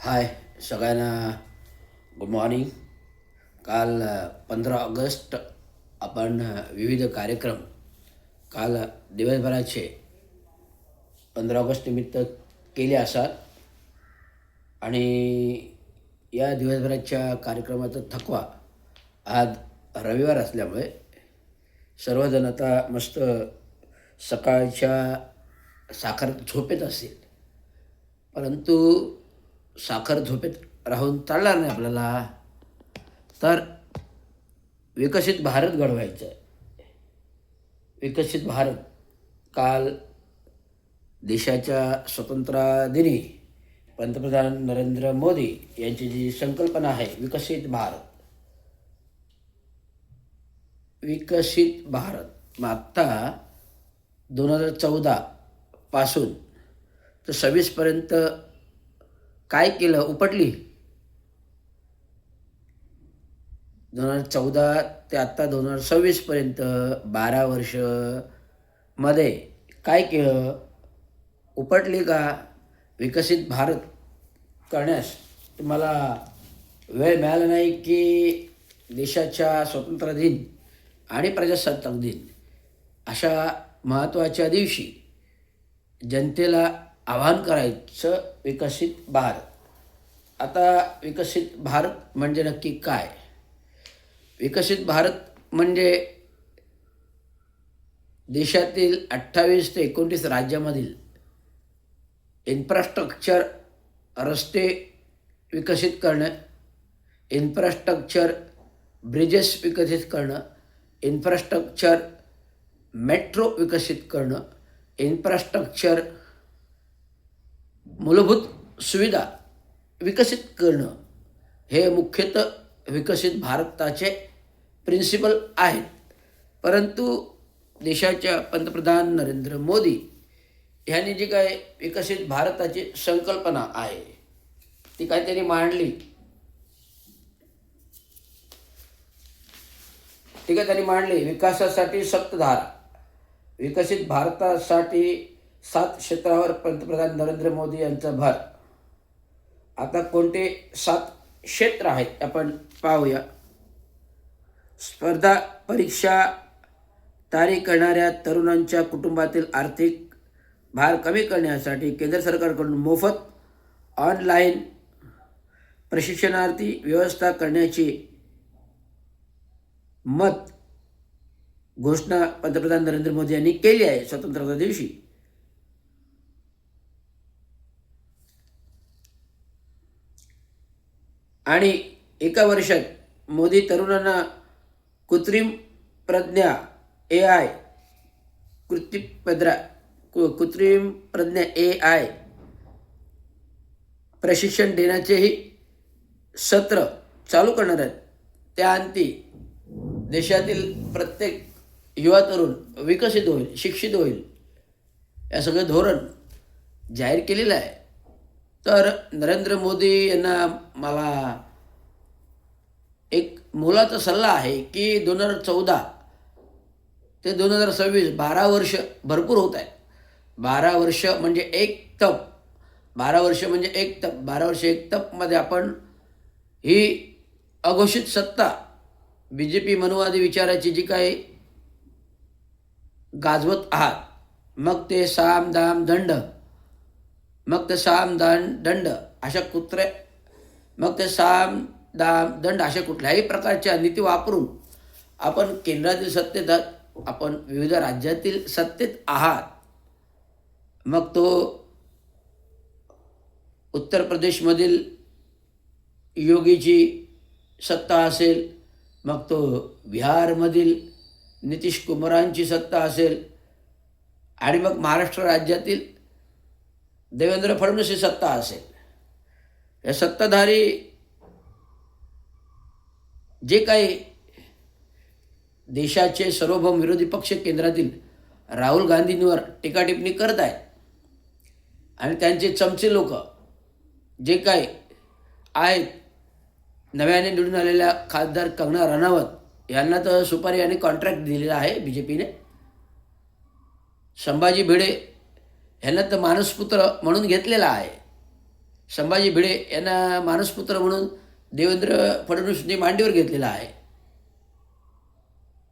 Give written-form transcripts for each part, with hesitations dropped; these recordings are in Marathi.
हाय सगळ्यांना. Good morning. काल 15 ऑगस्ट आपण विविध कार्यक्रम काल दिवसभराचे 15 ऑगस्ट निमित्त केले असाल आणि या दिवसभराच्या कार्यक्रमाचा थकवा आज रविवार असल्यामुळे सर्वजण आता मस्त सकाळच्या साखर झोपेत असतील. परंतु साखर झोपेत राहून चालणार नाही आपल्याला. तर विकसित भारत घडवायचं आहे. विकसित भारत काल देशाच्या स्वातंत्र्यदिनी पंतप्रधान नरेंद्र मोदी यांची जी संकल्पना आहे विकसित भारत, विकसित भारत मग आत्ता 2014 पासून तर 26पर्यंत काय केलं उपटली. 2014 ते आत्ता 2026पर्यंत 12 वर्ष मध्ये काय केलं उपटली का. विकसित भारत करण्यास तुम्हाला वेळ मिळाला नाही की देशाच्या स्वातंत्र्य दिन आणि प्रजासत्ताक दिन अशा महत्त्वाच्या दिवशी जनतेला आवाहन करायचं विकसित भारत. आता विकसित भारत म्हणजे नक्की काय. विकसित भारत म्हणजे देशातील 28 ते 29 राज्यामधील इन्फ्रास्ट्रक्चर, रस्ते विकसित करणं, इन्फ्रास्ट्रक्चर ब्रिजेस विकसित करणं, इन्फ्रास्ट्रक्चर मेट्रो विकसित करणं, इन्फ्रास्ट्रक्चर मूलभूत सुविधा विकसित करणं हे मुख्यतः विकसित भारताचे प्रिन्सिपल आहेत. परंतु देशाच्या पंतप्रधान नरेंद्र मोदी ह्यांनी जी काय विकसित भारताची संकल्पना आहे ती काय त्यांनी मांडली. विकासासाठी सप्तधारा. विकसित भारतासाठी 7 क्षेत्रावर पंतप्रधान नरेंद्र मोदी यांचा भर. आता कोणते 7 क्षेत्र आहेत आपण पाहूया. स्पर्धा परीक्षा तयारी करणाऱ्या तरुणांच्या कुटुंबातील आर्थिक भार कमी करण्यासाठी केंद्र सरकारकडून मोफत ऑनलाईन प्रशिक्षणार्थी व्यवस्था करण्याची घोषणा पंतप्रधान नरेंद्र मोदी यांनी केली आहे स्वातंत्र्याच्या दिवशी. आणि एका वर्षात मोदी तरुणांना कृत्रिम प्रज्ञा AI प्रशिक्षण देण्याचेही सत्र चालू करणार आहेत. त्या अंती देशातील प्रत्येक युवा तरुण विकसित होईल, शिक्षित होईल, या सगळं धोरण जाहीर केलेलं आहे. तर नरेंद्र मोदी यांना मला एक मोलाचा सल्ला आहे की 2014 ते 2026 12 वर्ष भरपूर होत आहेत. 12 वर्ष म्हणजे एक तप. 12 वर्ष एक तपमध्ये आपण ही अघोषित सत्ता BJP मनुवादी विचाराची जी काही गाजवत आहात, मग ते साम दाम दंड अशा कुठल्याही प्रकारच्या नीती वापरून आपण केंद्रातील सत्तेत आहात, आपण विविध राज्यातील सत्तेत आहात. मग तो उत्तर प्रदेशमधील योगीची सत्ता असेल, मग तो बिहारमधील नितीश कुमारांची सत्ता असेल, आणि मग महाराष्ट्र राज्यातील देवेंद्र फडणवीस सत्ता असेल. या सत्ताधारी जे काही देशाचे सार्वभौम विरोधी पक्ष केंद्रातील राहुल गांधींवर टीकाटिप्पणी करत आहेत आणि त्यांचे चमचे लोक जे काही आहेत, नव्याने निवडून आलेल्या खासदार कंगना रनौत यांना तर सुपारी आणि कॉन्ट्रॅक्ट दिलेला आहे BJPने. संभाजी भिडे ह्यांना तर मानसपुत्र म्हणून घेतलेला आहे. संभाजी भिडे यांना मानसपुत्र म्हणून देवेंद्र फडणवीसांनी मांडीवर घेतलेला आहे.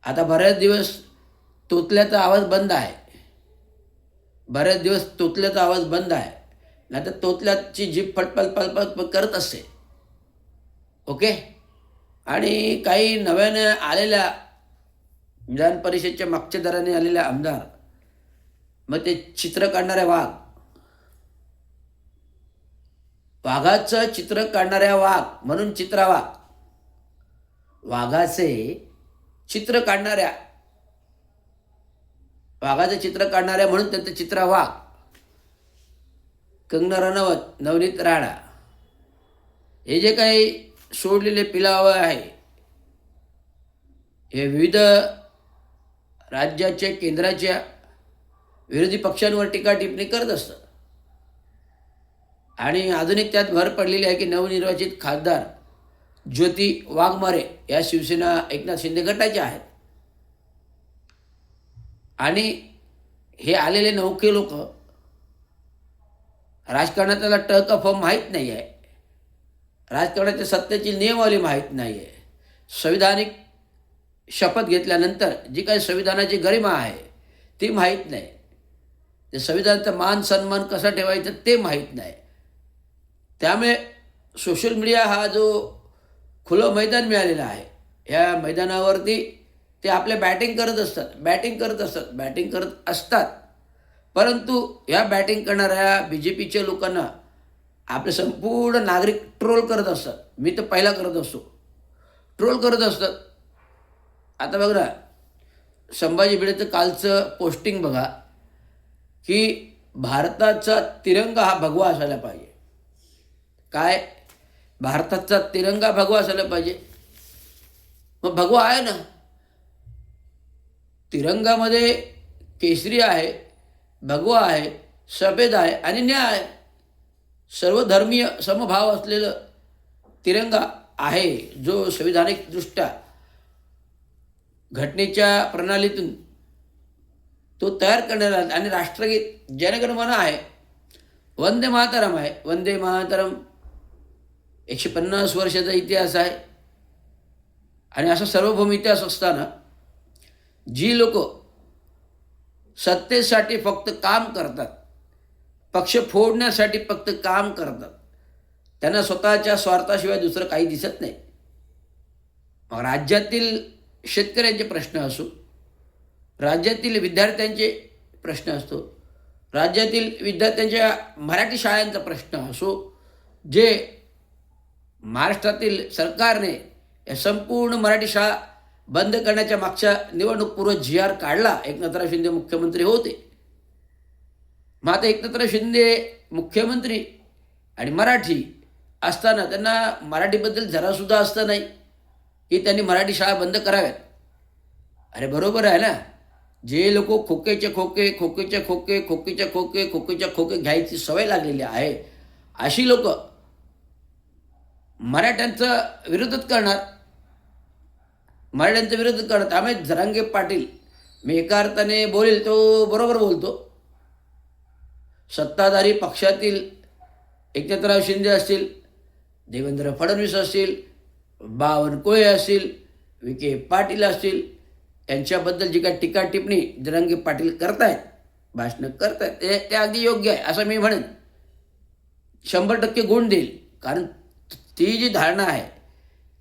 आता बऱ्याच दिवस तोतल्याचा आवाज बंद आहे. बऱ्याच दिवस तोतल्याचा आवाज बंद आहे. नाही तर तोतल्याची जीभ फटफट फटफट करत असते. ओके. आणि काही नव्याने आलेल्या विधान परिषदेच्या मागच्या दराने आलेल्या आमदार, मग ते चित्र काढणाऱ्या वाघाचं चित्र काढणाऱ्या वाघ म्हणून चित्रा वाघ, वाघाचे चित्र काढणाऱ्या, वाघाचं चित्र काढणाऱ्या म्हणून त्यांचं चित्रा वाघ, कंगना रनौत, नवनीत राणा हे जे काही सोडलेले पिलावं आहे, हे विविध राज्याच्या केंद्राच्या विरोधी पक्षांवर टीका टिप्पणी करत असतं. आणि अजून एक त्यात भर पडलेली आहे की नवनिर्वाचित खासदार ज्योती वाघमारे या शिवसेना एकनाथ शिंदे गटाच्या आहेत. आणि हे आलेले नौके लोक राजकारणात त्याला ट का फ माहीत नाही आहे. राजकारणाच्या सत्तेची नियमावली माहीत नाही आहे. संविधानिक शपथ घेतल्यानंतर जी काही संविधानाची गरिमा आहे ती माहीत नाही. ते संविधानाचा मान सन्मान कसा ठेवायचा ते माहीत नाही. त्यामुळे सोशल मीडिया हा जो खुलं मैदान मिळालेलं आहे, ह्या मैदानावरती ते आपल्या बॅटिंग करत असतात. परंतु ह्या बॅटिंग करणाऱ्या बी जे पीच्या लोकांना आपले संपूर्ण नागरिक ट्रोल करत असतात. मी तर पहिला करत असतो, ट्रोल करत असतात. आता बघ ना, संभाजी भिडेचं कालचं पोस्टिंग बघा की भारताचा तिरंगा हा भगवा असायला पाहिजे. काय, भारताचा तिरंगा भगवा असायला पाहिजे. मग भगवा आहे ना, तिरंगामध्ये केसरी आहे, भगवा आहे, सफेद आहे आणि न्याय आहे. सर्वधर्मीय समभाव असलेलं तिरंगा आहे, जो संविधानिकदृष्ट्या घटनेच्या प्रणालीतून तो तयार करण्यात आला. आणि राष्ट्रगीत जनगणमन आहे, वंदे मातरम आहे. वंदे मातरम 150 वर्षाचा इतिहास आहे. आणि असा सार्वभौम इतिहास असताना जी लोक सत्तेसाठी फक्त काम करतात, पक्ष फोडण्यासाठी फक्त काम करतात, त्यांना स्वतःच्या स्वार्थाशिवाय दुसरं काही दिसत नाही. मग राज्यातील शेतकऱ्यांचे प्रश्न असो, राज्यातील विद्यार्थ्यांचे प्रश्न असतो, राज्यातील विद्यार्थ्यांच्या मराठी शाळांचा प्रश्न असो, जे महाराष्ट्रातील सरकारने या संपूर्ण मराठी शाळा बंद करण्याच्या मागच्या निवडणूकपूर्व GR काढला. एकनाथराव शिंदे मुख्यमंत्री होते. मग आता एकनाथराव शिंदे मुख्यमंत्री आणि मराठी असताना त्यांना मराठीबद्दल जरासुद्धा असतं नाही की त्यांनी मराठी शाळा बंद कराव्यात. अरे बरोबर आहे ना, जे लोक खोकेचे खोके घ्यायची सवय लागलेली आहे, अशी लोक मराठ्यांचा विरोधच करणार. त्यामुळे जरांगे पाटील, मी एका अर्थाने बोलेल तो बरोबर बोलतो. सत्ताधारी पक्षातील एकनाथराव शिंदे असतील, देवेंद्र फडणवीस असतील, बावनकुळे असतील, विखे पाटील असतील, यांच्याबद्दल जी काही टीका टिप्पणी जरांगे पाटील करतायत, भाषणं करतायत, ते अगदी योग्य आहे असं मी म्हणेन. 100% गुण देईल. कारण ती जी धारणा आहे,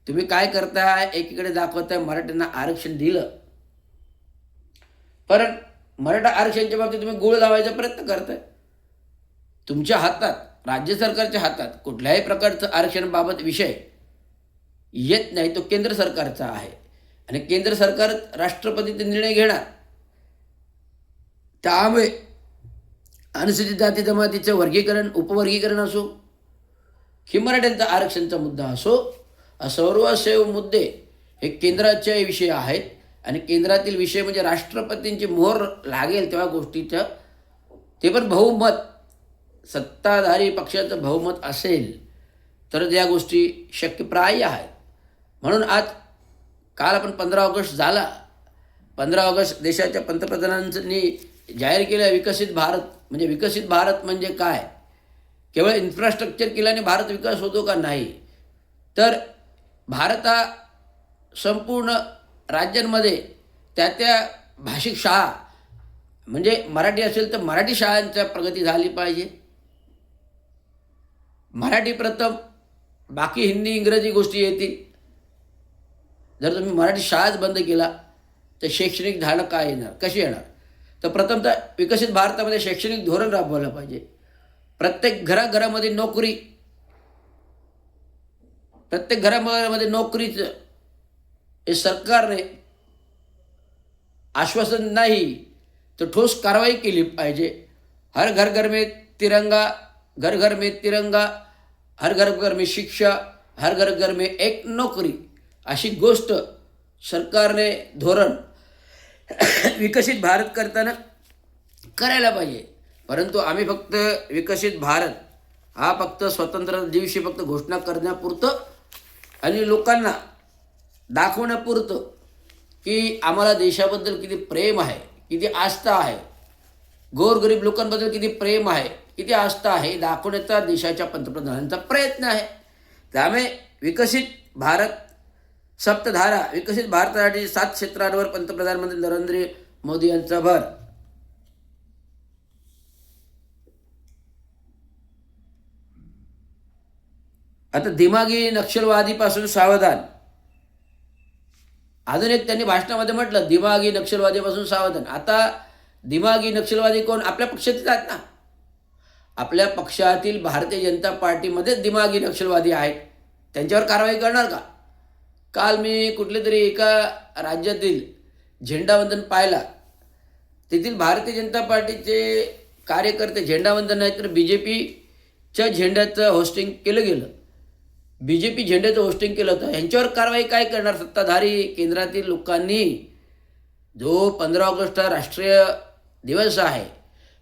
तुम्ही काय करताय, एकीकडे दाखवताय मराठ्यांना आरक्षण दिलं, पण मराठा आरक्षणाच्या बाबतीत तुम्ही गुळ लावायचा प्रयत्न करताय. तुमच्या हातात, राज्य सरकारच्या हातात कुठल्याही प्रकारचं आरक्षणाबाबत विषय येत नाही. तो केंद्र सरकारचा आहे आणि केंद्र सरकार राष्ट्रपतीचे निर्णय घेणार. त्यामुळे अनुसूचित जाती जमातीचं वर्गीकरण, उपवर्गीकरण असो की मराठ्यांचा आरक्षणचा मुद्दा असो, सर्वसेव मुद्दे हे केंद्राचे विषय आहेत. आणि केंद्रातील विषय म्हणजे राष्ट्रपतींची मोहर लागेल तेव्हा गोष्टीचं, ते पण बहुमत, सत्ताधारी पक्षाचं बहुमत असेल तर या गोष्टी शक्यप्राय आहेत. म्हणून काल आपण 15 ऑगस्ट झाला. 15 ऑगस्ट देशाच्या पंतप्रधानांनी जाहीर केलं विकसित भारत. म्हणजे विकसित भारत म्हणजे काय, केवळ इन्फ्रास्ट्रक्चर केल्याने भारत विकास होतो का? नाही. तर भारत हा संपूर्ण राज्यांमध्ये त्या भाषिक शाळा, म्हणजे मराठी असेल तर मराठी शाळांच्या प्रगती झाली पाहिजे. मराठी प्रथम, बाकी हिंदी इंग्रजी गोष्टी येतील. जर तुम्ही मराठी शाळाच बंद केला तर शैक्षणिक धारणा काय येणार, कशी येणार? तर प्रथमतः विकसित भारतामध्ये शैक्षणिक धोरण राबवलं पाहिजे. प्रत्येक घराघरामध्ये नोकरी, प्रत्येक घरामध्ये नोकरीचं हे सरकारने आश्वासन नाही तर ठोस कारवाई केली पाहिजे. हर घर घर में तिरंगा, घर घर में तिरंगा, हर घर घर में शिक्षा, हर घर घर में एक नोकरी, अशी गोष्ट सरकारने धोरण विकसित भारत करताना करायला पाहिजे. परंतु आम्ही फक्त विकसित भारत हा फक्त स्वातंत्र्य दिवशी फक्त घोषणा करण्यापुरतं आणि लोकांना दाखवण्यापुरतं की आम्हाला देशाबद्दल किती प्रेम आहे, किती आस्था आहे, गोरगरीब लोकांबद्दल किती प्रेम आहे, किती आस्था आहे, दाखवण्याचा देशाच्या पंतप्रधानांचा प्रयत्न आहे. त्यामुळे विकसित भारत सप्तधारा, विकसित भारतासाठी 7 क्षेत्रांवर पंतप्रधानमंत्री नरेंद्र मोदी यांचा भर. आता दिमागी नक्षलवादीपासून सावधान. अजून एक त्यांनी भाषणामध्ये म्हटलं, दिमागी नक्षलवादीपासून सावधान. आता दिमागी नक्षलवादी कोण? आपल्या पक्षातील आहेत ना. आपल्या पक्षातील भारतीय जनता पार्टीमध्येच दिमागी नक्षलवादी आहेत. त्यांच्यावर कारवाई करणार का? काल मी कुठले तरी एका राज्यातील झेंडावंदन पाहिला. तेथील भारतीय जनता पार्टीचे कार्यकर्ते झेंडावंदन नाही तर BJPच्या झेंड्याचं होस्टिंग केलं गेलं. BJP झेंड्याचं होस्टिंग केलं होतं. यांच्यावर कारवाई काय करणार सत्ताधारी केंद्रातील लोकांनी? जो 15 ऑगस्ट हा राष्ट्रीय दिवस आहे,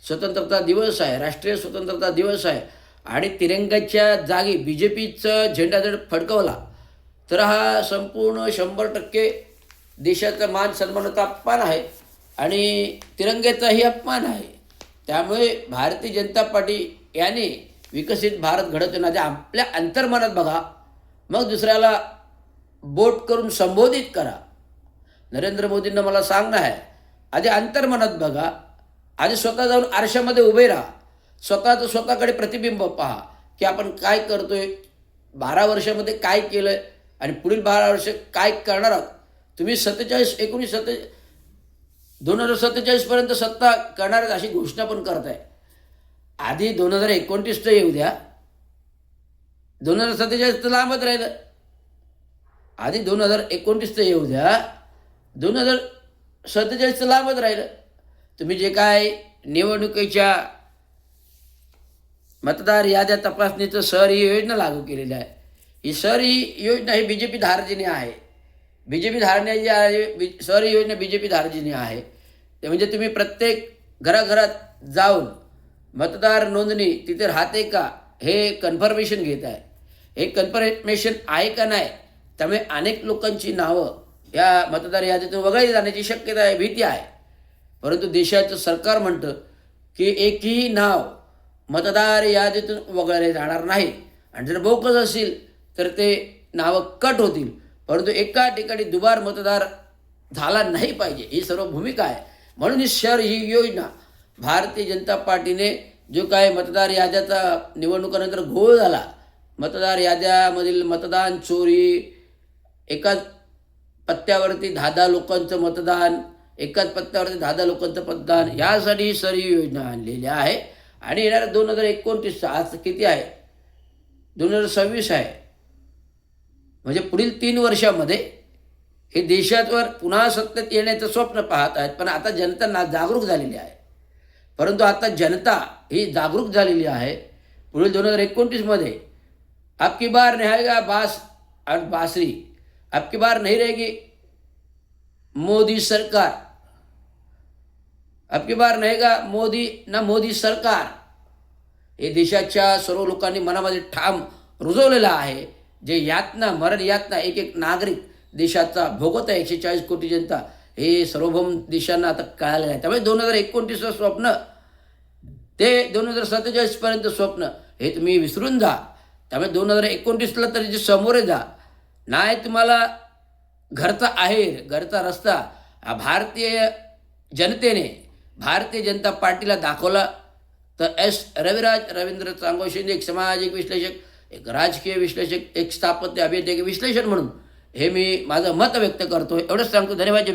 स्वतंत्रता दिवस आहे, राष्ट्रीय स्वतंत्रता दिवस आहे आणि तिरंगाच्या जागी BJPचं झेंडा जर फडकवला तर हा संपूर्ण 100% देशाचा मान सन्मानाचा अपमान आहे आणि तिरंग्याचाही अपमान आहे. त्यामुळे भारतीय जनता पार्टी याने विकसित भारत घडवताना आपल्या अंतर्मनात बघा, मग दुसऱ्याला बोट करून संबोधित करा. नरेंद्र मोदींना मला सांगणं आहे, आधी अंतर्मनात बघा, आधी स्वतः जाऊन आरशामध्ये उभे राहा, स्वतःकडे प्रतिबिंब पहा की आपण काय करतोय, 12 वर्षामध्ये काय केलं आणि पुढील 12 वर्ष काय करणार आहात. तुम्ही 2047पर्यंत सत्ता करणार अशी घोषणा पण करताय. आधी 2029 तर येऊ द्या, 2047 तर लांबच राहिलं. आधी 2029 तर येऊ द्या, 2047 तर लांबच राहिलं. तुम्ही जे काय निवडणुकीच्या मतदार याद्या तपासणीचं सर ही योजना लागू केलेली आहे. ही सर ही योजना ही BJP धार्जिनी आहे. BJP धारणे जी आहे, सर ही योजना BJP धार्जिनी आहे. ते म्हणजे तुम्ही प्रत्येक घराघरात जाऊन मतदार नोंदणी तिथे राहते का हे कन्फर्मेशन घेत आहे. हे कन्फर्मेशन आहे का नाही, त्यामुळे अनेक लोकांची नावं या मतदार यादीतून वगळली जाण्याची शक्यता आहे, भीती आहे. परंतु देशाचं सरकार म्हणतं की एकही नाव मतदार यादीतून वगळले जाणार नाही आणि जर बोगस असेल तर ते नावं कट होतील. परंतु एका ठिकाणी दुबार मतदार झाला नाही पाहिजे, ही सर्व भूमिका आहे. म्हणून ही योजना भारतीय जनता पार्टीने जो काय मतदार याद्याचा निवडणुकानंतर घोळ झाला, मतदार याद्यामधील मतदान चोरी, एकाच पत्त्यावरती 10 लोकांचं मतदान, एकाच पत्त्यावरती 10 लोकांचं मतदान, यासाठी ही योजना आणलेली आहे. आणि येणाऱ्या 2029 आज किती आहे, 2026 आहे, म्हणजे पुढील 3 वर्षामध्ये हे देशावर पुन्हा सत्तेत येण्याचं स्वप्न पाहत आहेत. पण आता जनता जागरूक झालेली आहे. परंतु आता जनता ही जागरूक झालेली आहे. पुढील 2029मध्ये आपकी बार रहेगा बास और बासरी, आपकी बार नहीं रहेगी मोदी सरकार, आपकी बार रहेगा मोदी सरकार. हे देशाच्या सर्व लोकांनी मनामध्ये ठाम रुजवलेलं आहे. जे यातना, मरण यातना एक एक नागरिक देशाचा भोगत आहे, 140 कोटी जनता, हे सार्वभौम देशांना आता कळालेलं आहे. त्यामुळे 2029चं स्वप्न ते 2047पर्यंत स्वप्न हे तुम्ही विसरून जा. त्यामुळे 2029ला तरी समोरे जा. नाही तुम्हाला घरचा आहेर, घरचा रस्ता भारतीय जनतेने, भारतीय जनता पार्टीला दाखवला, तर रविराज रवींद्र चांगो शिंदे एक सामाजिक विश्लेषक, एक राजकीय विश्लेषक, एक स्थापत्य अभियंता, एक विश्लेषण म्हणून हे मी माझं मत व्यक्त करतो. एवढंच सांगतो. धन्यवाद.